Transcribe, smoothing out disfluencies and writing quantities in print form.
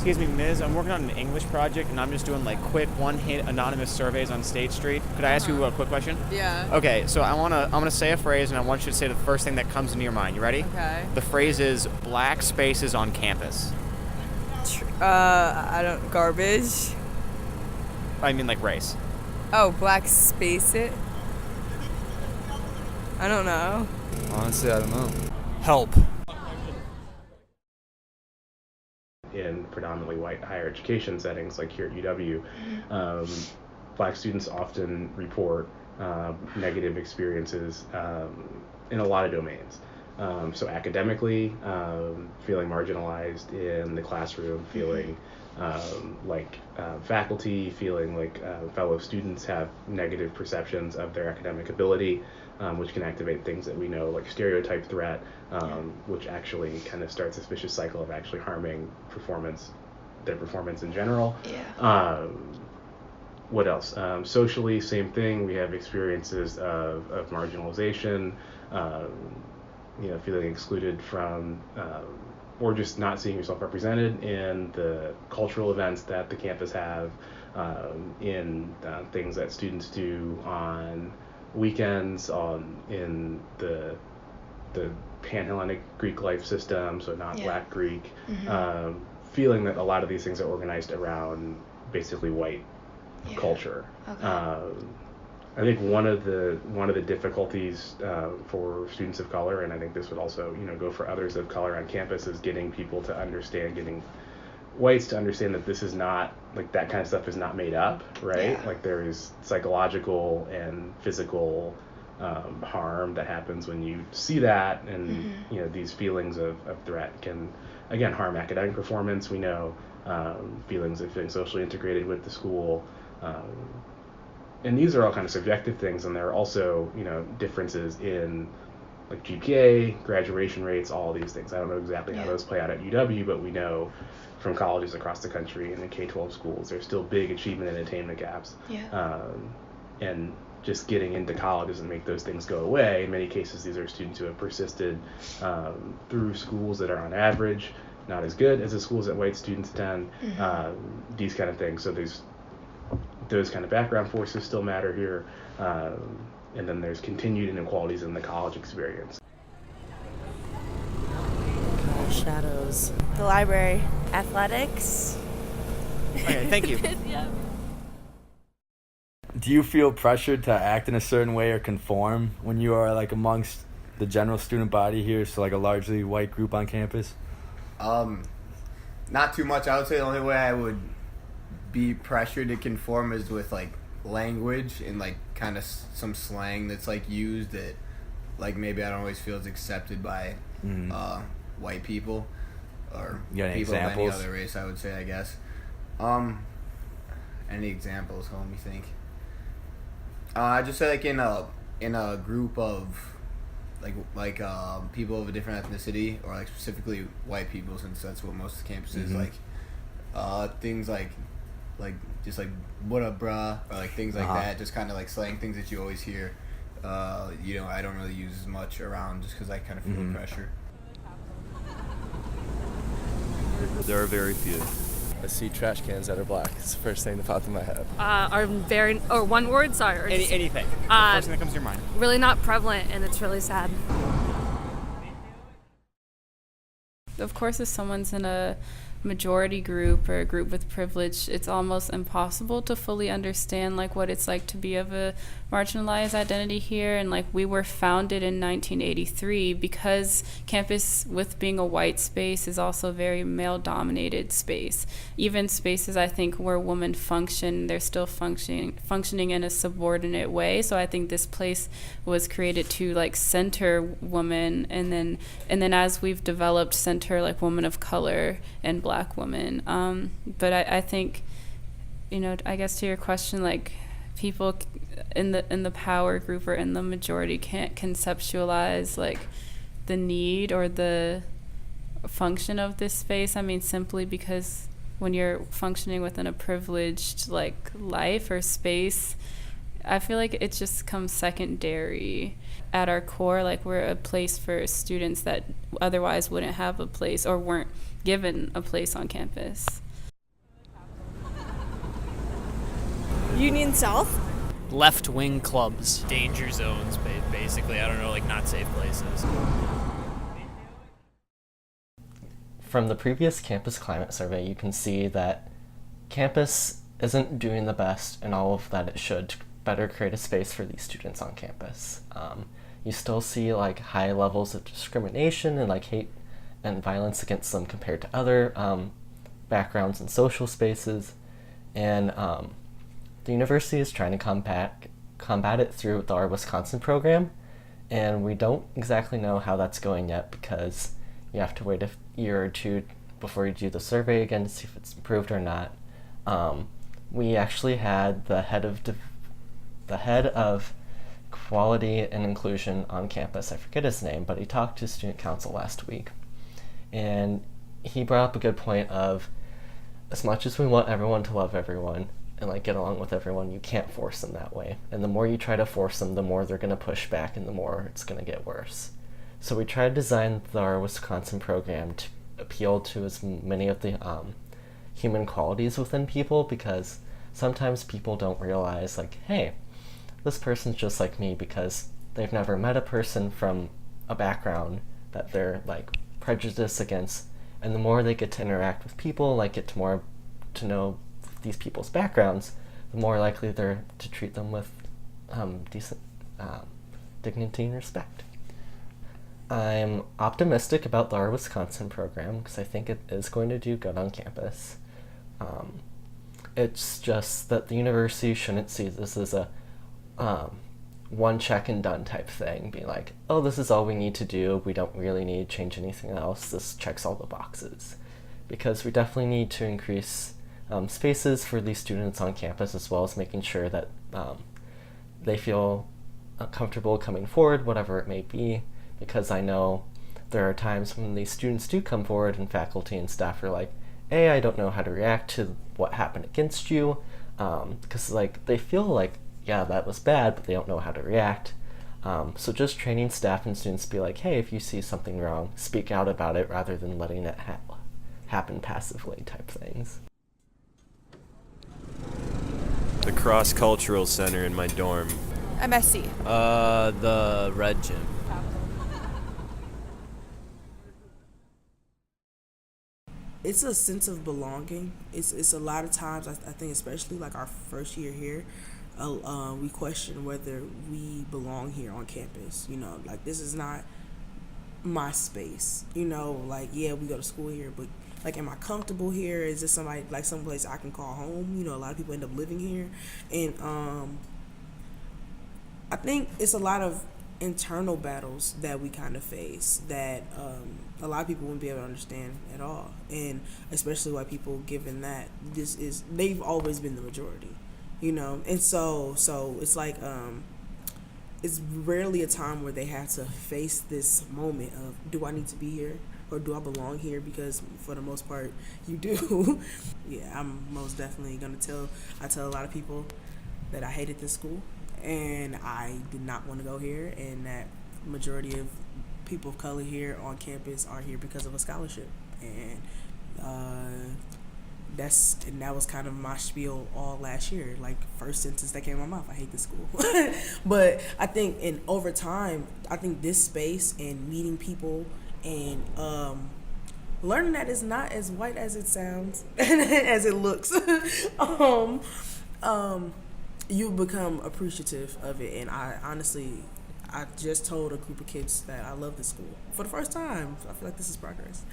Excuse me, Ms. I'm working on an English project, and I'm just doing like quick one-hit anonymous surveys on State Street. Could I ask you a quick question? Yeah. Okay, so I'm gonna say a phrase, and I want you to say the first thing that comes into your mind. You ready? Okay. The phrase is black spaces on campus. Garbage. I mean, like race. Oh, black space it. I don't know. Honestly, I don't know. Help. In predominantly white higher education settings, like here at UW, black students often report negative experiences in a lot of domains. So academically, feeling marginalized in the classroom, feeling like faculty, feeling like fellow students have negative perceptions of their academic ability, which can activate things that we know like stereotype threat, which actually kind of starts a vicious cycle of actually harming their performance in general. Yeah. What else? Socially, same thing. We have experiences of marginalization, feeling excluded from, or just not seeing yourself represented in the cultural events that the campus have, in things that students do on weekends, in the Pan-Hellenic Greek life system, so not Black Greek. Mm-hmm. Feeling that a lot of these things are organized around basically white culture. Okay. I think one of the difficulties for students of color, and I think this would also go for others of color on campus, is getting whites to understand that this is not, like, that kind of stuff is not made up, right? Yeah. Like, there is psychological and physical harm that happens when you see that, and these feelings of threat can again harm academic performance. We know feelings of feeling socially integrated with the school. And these are all kind of subjective things, and there are also, differences in like GPA, graduation rates, all of these things. I don't know exactly how those play out at UW, but we know from colleges across the country and in K-12 schools, there's still big achievement and attainment gaps. And just getting into college doesn't make those things go away. In many cases, these are students who have persisted through schools that are on average not as good as the schools that white students attend, these kind of things. So those kind of background forces still matter here, and then there's continued inequalities in the college experience. Shadows. The library. Athletics. Okay, thank you. Yeah. Do you feel pressured to act in a certain way or conform when you are like amongst the general student body here, so like a largely white group on campus? Not too much. I would say the only way I would be pressured to conform is with like language and like kind of some slang that's like used that like maybe I don't always feel is accepted by white people or people of any other race, I would say, I guess. Any examples? Let me think. I just say like in a group of like people of a different ethnicity, or like specifically white people, since that's what most of the campus is, like things like just like what up bruh, or like things like that, just kind of like slang things that you always hear. I don't really use as much around just because I kind of feel the pressure. There are very few. I see trash cans that are black. It's the first thing that popped in my head. One word, sorry. Anything. The first thing that comes to your mind. Really not prevalent, and it's really sad. Of course, if someone's in a majority group or a group with privilege, it's almost impossible to fully understand like what it's like to be of a marginalized identity here. And like we were founded in 1983 because campus, with being a white space, is also a very male dominated space. Even spaces I think where women function, they're still functioning in a subordinate way. So I think this place was created to like center women, and then as we've developed, center like women of color and black women. But I think, I guess to your question, like people in the power group or in the majority can't conceptualize like the need or the function of this space. I mean, simply because when you're functioning within a privileged like life or space, I feel like it just comes secondary. At our core, like we're a place for students that otherwise wouldn't have a place or weren't given a place on campus. Union South. Left-wing clubs. Danger zones, basically. I don't know, like not safe places. From the previous campus climate survey, you can see that campus isn't doing the best in all of that it should to better create a space for these students on campus. You still see like high levels of discrimination and like hate and violence against them compared to other backgrounds and social spaces, and the university is trying to combat it through the Wisconsin program, and we don't exactly know how that's going yet because you have to wait a year or two before you do the survey again to see if it's improved or not. We actually had the head of quality and inclusion on campus, I forget his name, but he talked to student council last week, and he brought up a good point of, as much as we want everyone to love everyone and like get along with everyone, you can't force them that way. And the more you try to force them, the more they're going to push back and the more it's going to get worse. So we tried to design our Wisconsin program to appeal to as many of the human qualities within people, because sometimes people don't realize like, hey, this person's just like me, because they've never met a person from a background that they're like prejudiced against. And the more they get to interact with people, like get to know these people's backgrounds, the more likely they're to treat them with decent dignity and respect. I'm optimistic about our Wisconsin program because I think it is going to do good on campus. It's just that the university shouldn't see this as a one check and done type thing, be like, oh, this is all we need to do, we don't really need to change anything else, this checks all the boxes. Because we definitely need to increase spaces for these students on campus, as well as making sure that they feel comfortable coming forward, whatever it may be, because I know there are times when these students do come forward and faculty and staff are like, hey, I don't know how to react to what happened against you, because like they feel like, yeah, that was bad, but they don't know how to react. So just training staff and students to be like, hey, if you see something wrong, speak out about it rather than letting it happen passively type things. The cross-cultural center in my dorm. MSC. The Red Gym. It's a sense of belonging. It's a lot of times, I think especially like our first year here, we question whether we belong here on campus. You know, like this is not my space. You know, like yeah, we go to school here, but like, am I comfortable here? Is this somebody like someplace I can call home? You know, a lot of people end up living here, and I think it's a lot of internal battles that we kind of face that a lot of people wouldn't be able to understand at all, and especially white people, given that they've always been the majority, you know. And so it's like it's rarely a time where they have to face this moment of, do I need to be here or do I belong here? Because for the most part you do. Yeah, I'm most definitely gonna tell a lot of people that I hated this school and I did not want to go here, and that majority of people of color here on campus are here because of a scholarship, and that was kind of my spiel all last year. Like, first sentence that came out of my mouth, I hate this school. But I think, and over time, I think this space and meeting people and learning that it's not as white as it sounds as it looks, you become appreciative of it. And I just told a group of kids that I love this school for the first time. I feel like this is progress.